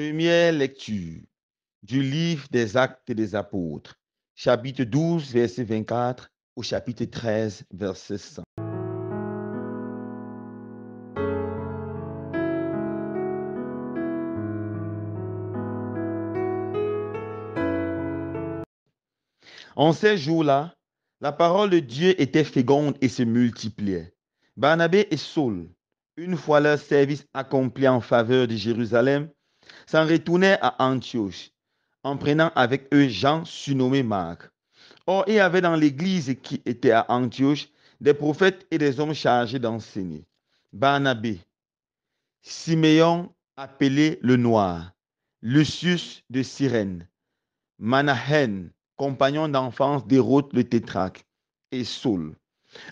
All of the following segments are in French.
Première lecture du livre des Actes des Apôtres, chapitre 12, verset 24 au chapitre 13, verset 100. En ces jours-là, la parole de Dieu était féconde et se multipliait. Barnabé et Saul, une fois leur service accompli en faveur de Jérusalem, s'en retournaient à Antioche, en prenant avec eux Jean, surnommé Marc. Or, il y avait dans l'église qui était à Antioche des prophètes et des hommes chargés d'enseigner. Barnabé, Siméon appelé le Noir, Lucius de Cyrène, Manahen, compagnon d'enfance d'Hérode le tétrarque, et Saul.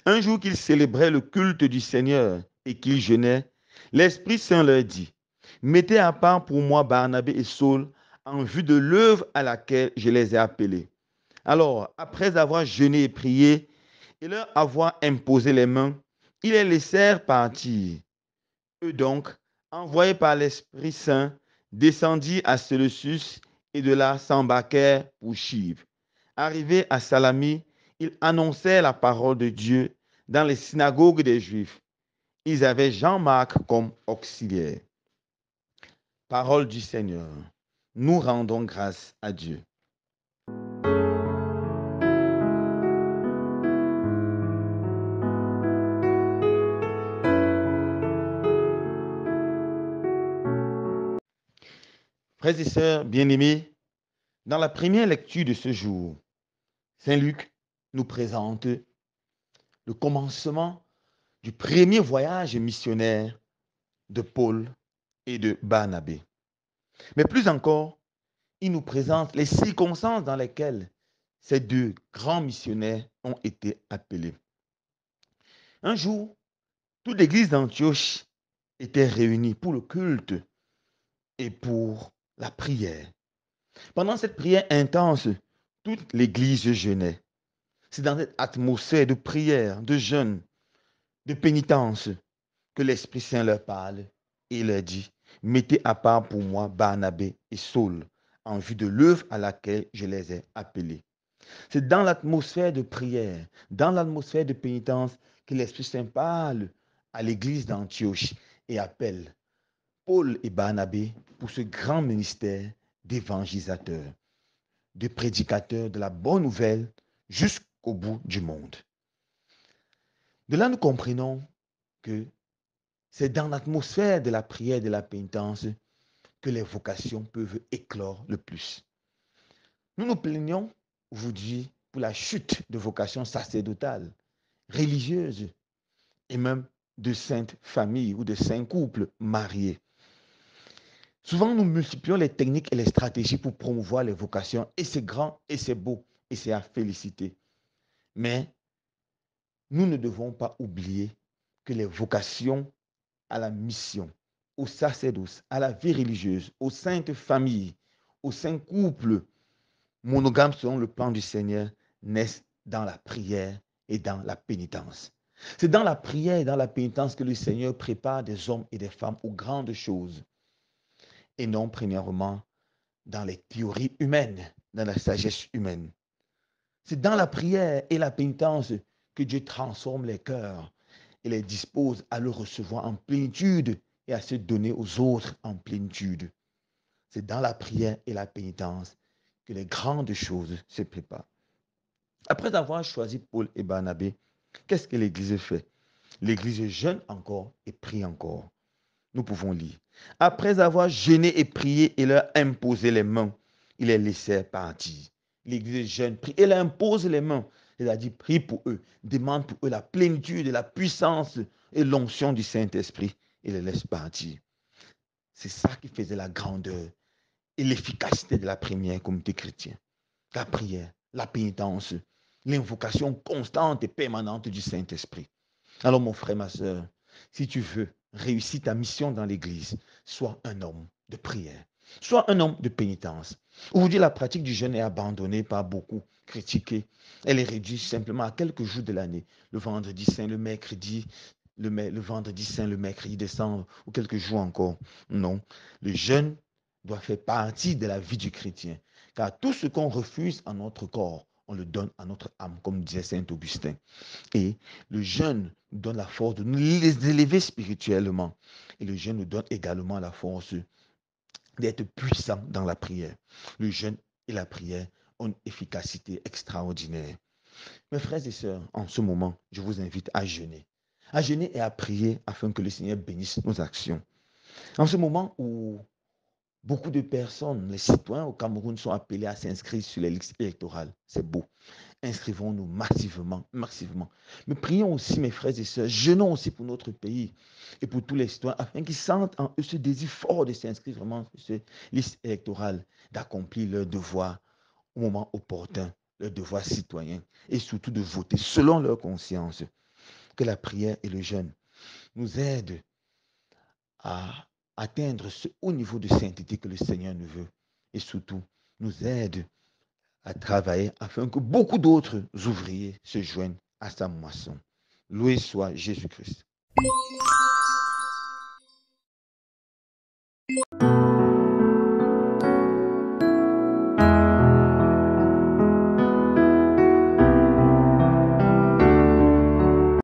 Un jour qu'ils célébraient le culte du Seigneur et qu'ils jeûnaient, l'Esprit Saint leur dit, mettez à part pour moi Barnabé et Saul en vue de l'œuvre à laquelle je les ai appelés. Alors, après avoir jeûné et prié et leur avoir imposé les mains, ils les laissèrent partir. Eux donc, envoyés par l'Esprit Saint, descendirent à Séleucus et de là s'embarquèrent pour Chypre. Arrivés à Salami, ils annonçèrent la parole de Dieu dans les synagogues des Juifs. Ils avaient Jean-Marc comme auxiliaire. Parole du Seigneur. Nous rendons grâce à Dieu. Frères et sœurs bien-aimés, dans la première lecture de ce jour, Saint Luc nous présente le commencement du premier voyage missionnaire de Paul et de Barnabé. Mais plus encore, il nous présente les circonstances dans lesquelles ces deux grands missionnaires ont été appelés. Un jour, toute l'église d'Antioche était réunie pour le culte et pour la prière. Pendant cette prière intense, toute l'église jeûnait. C'est dans cette atmosphère de prière, de jeûne, de pénitence que l'Esprit Saint leur parle et leur dit, mettez à part pour moi Barnabé et Saul en vue de l'œuvre à laquelle je les ai appelés. C'est dans l'atmosphère de prière, dans l'atmosphère de pénitence que l'Esprit Saint parle à l'église d'Antioche et appelle Paul et Barnabé pour ce grand ministère d'évangélisateurs, de prédicateurs de la bonne nouvelle jusqu'au bout du monde. De là, nous comprenons que c'est dans l'atmosphère de la prière et de la pénitence que les vocations peuvent éclore le plus. Nous nous plaignons aujourd'hui pour la chute de vocations sacerdotales, religieuses et même de saintes familles ou de saints couples mariés. Souvent, nous multiplions les techniques et les stratégies pour promouvoir les vocations et c'est grand et c'est beau et c'est à féliciter. Mais nous ne devons pas oublier que les vocations à la mission, au sacerdoce, à la vie religieuse, aux saintes familles, aux saints couples monogames selon le plan du Seigneur, naissent dans la prière et dans la pénitence. C'est dans la prière et dans la pénitence que le Seigneur prépare des hommes et des femmes aux grandes choses et non premièrement dans les théories humaines, dans la sagesse humaine. C'est dans la prière et la pénitence que Dieu transforme les cœurs et les dispose à le recevoir en plénitude et à se donner aux autres en plénitude. C'est dans la prière et la pénitence que les grandes choses se préparent. Après avoir choisi Paul et Barnabé, qu'est-ce que l'Église fait? L'Église jeûne encore et prie encore. Nous pouvons lire. Après avoir jeûné et prié et leur imposé les mains, ils les laissèrent partir. L'Église jeûne, prie et leur impose les mains. C'est-à-dire prie pour eux, demande pour eux la plénitude et la puissance et l'onction du Saint-Esprit et les laisse partir. C'est ça qui faisait la grandeur et l'efficacité de la première communauté chrétienne. La prière, la pénitence, l'invocation constante et permanente du Saint-Esprit. Alors mon frère, ma soeur, si tu veux réussir ta mission dans l'Église, sois un homme de prière, sois un homme de pénitence. Aujourd'hui, la pratique du jeûne est abandonnée par beaucoup, critiquée. Elle est réduite simplement à quelques jours de l'année. Le vendredi saint, le mercredi, le vendredi saint, le mercredi décembre, ou quelques jours encore. Non, le jeûne doit faire partie de la vie du chrétien. Car tout ce qu'on refuse à notre corps, on le donne à notre âme, comme disait Saint Augustin. Et le jeûne nous donne la force de nous élever spirituellement. Et le jeûne nous donne également la force d'être puissant dans la prière. Le jeûne et la prière ont une efficacité extraordinaire. Mes frères et sœurs, en ce moment, je vous invite à jeûner et à prier afin que le Seigneur bénisse nos actions. En ce moment où beaucoup de personnes, les citoyens au Cameroun, sont appelés à s'inscrire sur les listes électorales, c'est beau. Inscrivons-nous massivement, massivement. Mais prions aussi, mes frères et sœurs, jeûnons aussi pour notre pays et pour tous les citoyens, afin qu'ils sentent en eux ce désir fort de s'inscrire vraiment sur ces listes électorales, d'accomplir leur devoir au moment opportun, leur devoir citoyen, et surtout de voter selon leur conscience. Que la prière et le jeûne nous aident à atteindre ce haut niveau de sainteté que le Seigneur nous veut, et surtout nous aident à travailler afin que beaucoup d'autres ouvriers se joignent à sa moisson. Loué soit Jésus-Christ.